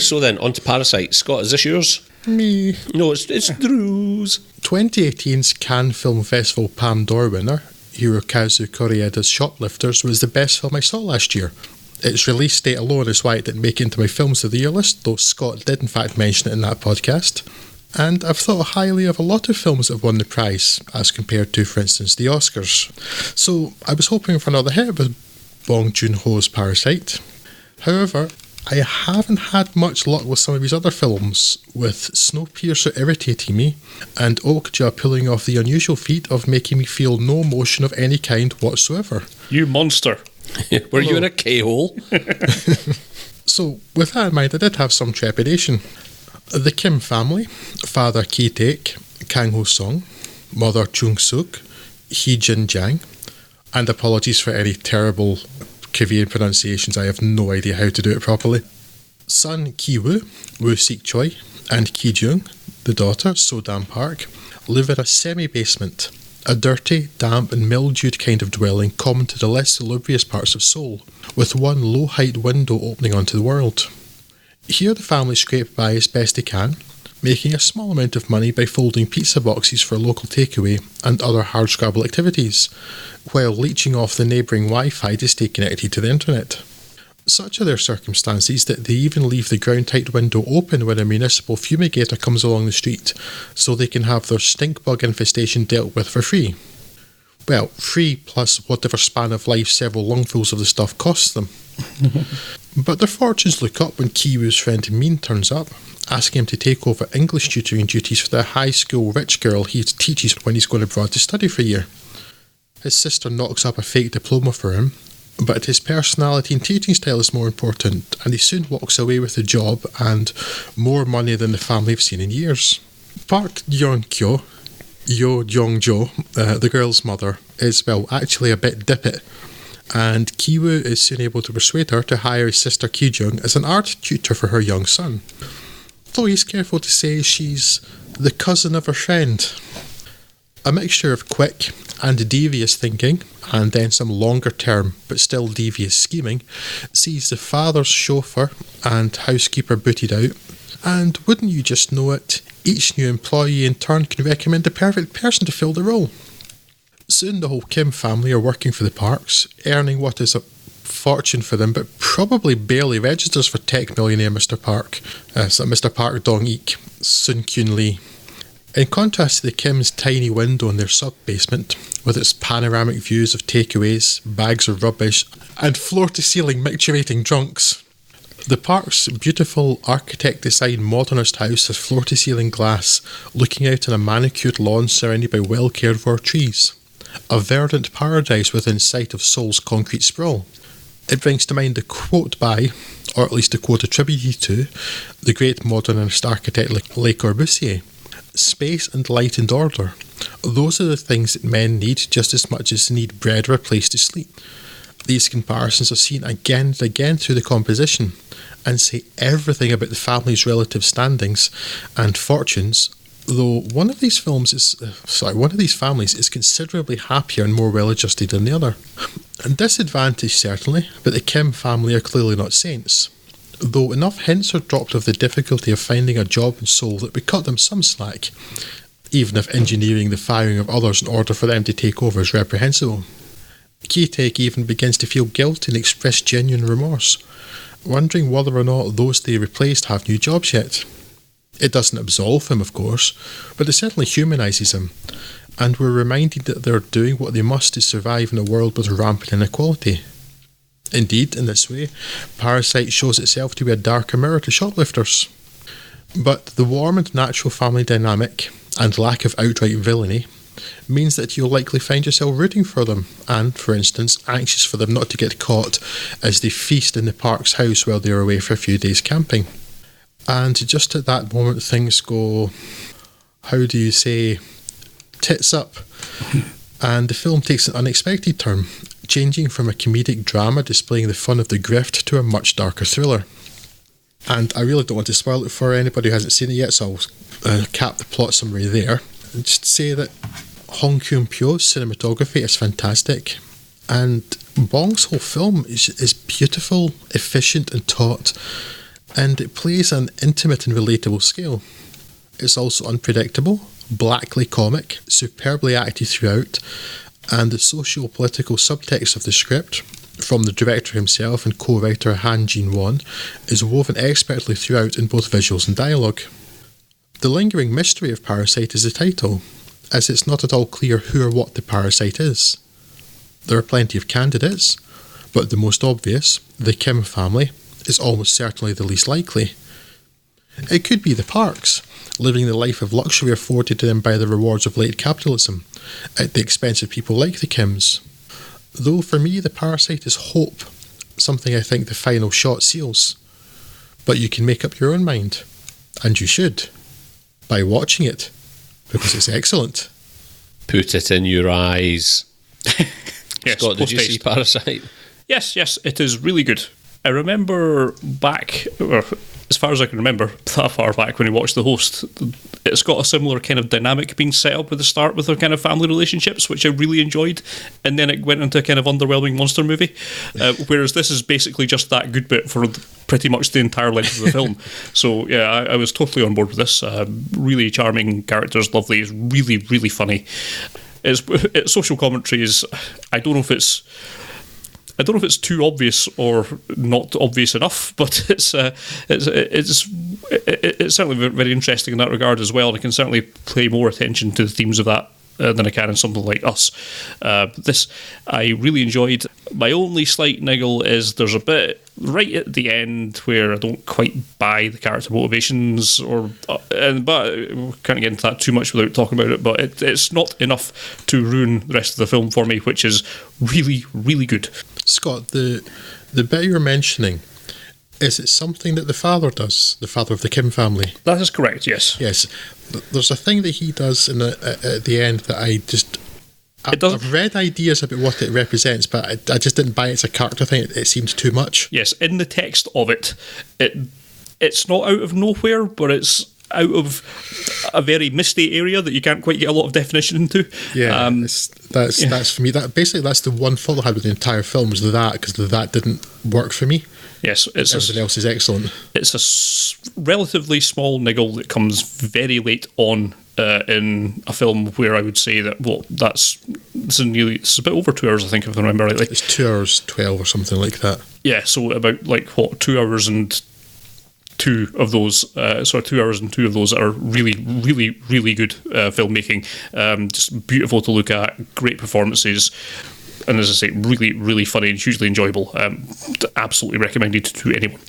So then, on to Parasite. Scott, is this yours? Me. No, it's Drew's. 2018's Cannes Film Festival Palme d'Or winner, Hirokazu Koreeda's Shoplifters, was the best film I saw last year. Its release date alone is why it didn't make it into my Films of the Year list, though Scott did in fact mention it in that podcast. And I've thought highly of a lot of films that have won the prize, as compared to, for instance, the Oscars. So I was hoping for another hit with Bong Joon-ho's Parasite. However, I haven't had much luck with some of his other films, with Snowpiercer irritating me, and Okja pulling off the unusual feat of making me feel no emotion of any kind whatsoever. You monster. Were you in a K-hole? So, with that in mind, I did have some trepidation. The Kim family, father Ki-taek, Kang Ho-sung, mother Chung-suk, Hee-jin Jang, and apologies for any terrible Korean pronunciations, I have no idea how to do it properly. Son Ki-woo, Woo-sik Choi, and Ki-jung, the daughter, So-dam Park, live in a semi-basement, a dirty, damp and mildewed kind of dwelling common to the less salubrious parts of Seoul, with one low-height window opening onto the world. Here the family scrape by as best they can, making a small amount of money by folding pizza boxes for local takeaway and other hardscrabble activities, while leeching off the neighbouring Wi-Fi to stay connected to the internet. Such are their circumstances that they even leave the ground-tight window open when a municipal fumigator comes along the street, so they can have their stink bug infestation dealt with for free. Well, free plus whatever span of life several lungfuls of the stuff costs them. But their fortunes look up when Kiwoo's friend Min turns up, asking him to take over English tutoring duties for the high school rich girl he teaches when he's going abroad to study for a year. His sister knocks up a fake diploma for him, but his personality and teaching style is more important, and he soon walks away with a job and more money than the family have seen in years. Park Yeon-kyo, Yo Jong-jo, the girl's mother, is, well, actually a bit dippet, and Kiwoo is soon able to persuade her to hire his sister Ki-jung as an art tutor for her young son. Though he's careful to say she's the cousin of her friend. A mixture of quick and devious thinking, and then some longer term but still devious scheming, sees the father's chauffeur and housekeeper booted out, and wouldn't you just know it, each new employee in turn can recommend the perfect person to fill the role. Soon the whole Kim family are working for the Parks, earning what is a fortune for them, but probably barely registers for tech millionaire Mr. Park, Mr. Park Dong-ik, Sun Kyun Lee. In contrast to the Kim's tiny window in their sub-basement, with its panoramic views of takeaways, bags of rubbish, and floor-to-ceiling micturating drunks, the Park's beautiful architect-designed modernist house has floor-to-ceiling glass, looking out on a manicured lawn surrounded by well-cared-for trees. A verdant paradise within sight of Seoul's concrete sprawl. It brings to mind a quote by, or at least a quote attributed to, the great modernist architect Le Corbusier. Space and light and order. Those are the things that men need just as much as they need bread or a place to sleep. These comparisons are seen again and again through the composition, and say everything about the family's relative standings and fortunes, though one of these families is considerably happier and more well-adjusted than the other. A disadvantage certainly, but the Kim family are clearly not saints. Though enough hints are dropped of the difficulty of finding a job in Seoul that would cut them some slack, even if engineering the firing of others in order for them to take over is reprehensible. Ki-taek even begins to feel guilty and express genuine remorse, wondering whether or not those they replaced have new jobs yet. It doesn't absolve him, of course, but it certainly humanises him, and we're reminded that they're doing what they must to survive in a world with rampant inequality. Indeed, in this way, Parasite shows itself to be a darker mirror to Shoplifters. But the warm and natural family dynamic, and lack of outright villainy, means that you'll likely find yourself rooting for them, and, for instance, anxious for them not to get caught as they feast in the Park's house while they are away for a few days camping. And just at that moment things go, how do you say, tits up. And the film takes an unexpected turn, changing from a comedic drama displaying the fun of the grift to a much darker thriller. And I really don't want to spoil it for anybody who hasn't seen it yet, so I'll cap the plot summary there. And just say that Hong Kyun-pyo's cinematography is fantastic, and Bong's whole film is beautiful, efficient and taut, and it plays an intimate and relatable scale. It's also unpredictable, blackly comic, superbly acted throughout, and the socio-political subtext of the script, from the director himself and co-writer Han Jin-won, is woven expertly throughout in both visuals and dialogue. The lingering mystery of Parasite is the title, as it's not at all clear who or what the parasite is. There are plenty of candidates, but the most obvious, the Kim family, is almost certainly the least likely. It could be the Parks, living the life of luxury afforded to them by the rewards of late capitalism, at the expense of people like the Kims. Though for me the parasite is hope, something I think the final shot seals. But you can make up your own mind, and you should, by watching it, because it's excellent. Put it in your eyes. Yes, Scott, did you post-haste. see Parasite? Yes, it is really good. I remember back, or as far as I can remember, that far back when we watched The Host, it's got a similar kind of dynamic being set up at the start with their kind of family relationships, which I really enjoyed, and then it went into a kind of underwhelming monster movie, whereas this is basically just that good bit for pretty much the entire length of the film. So yeah, I was totally on board with this. Really charming characters, lovely, it's really, really funny. Its social commentary is, I don't know if it's too obvious or not obvious enough, but it's certainly very, very interesting in that regard as well. And I can certainly pay more attention to the themes of that than I can in something like Us. This I really enjoyed. My only slight niggle is there's a bit right at the end where I don't quite buy the character motivations, but we can't get into that too much without talking about it. But it's not enough to ruin the rest of the film for me, which is really, really good. Scott, the bit you're mentioning, is it something that the father does, the father of the Kim family? That is correct, yes. Yes. There's a thing that he does at the end that I've read ideas about what it represents, but I just didn't buy it as a character thing. It seemed too much. Yes, in the text of it's not out of nowhere, but it's out of a very misty area that you can't quite get a lot of definition into. Yeah, that's for me. That's the one fault I had with the entire film, was that, because that didn't work for me. Yes, everything else is excellent. It's a relatively small niggle that comes very late on in a film where I would say that, well, it's a bit over 2 hours, I think, if I remember rightly. It's 2 hours 12 or something like that. Yeah, so about 2 hours and 2 of those, 2 hours and 2 of those are really, really, really good filmmaking. Just beautiful to look at, great performances. And as I say, really, really funny and hugely enjoyable. Absolutely recommended to anyone.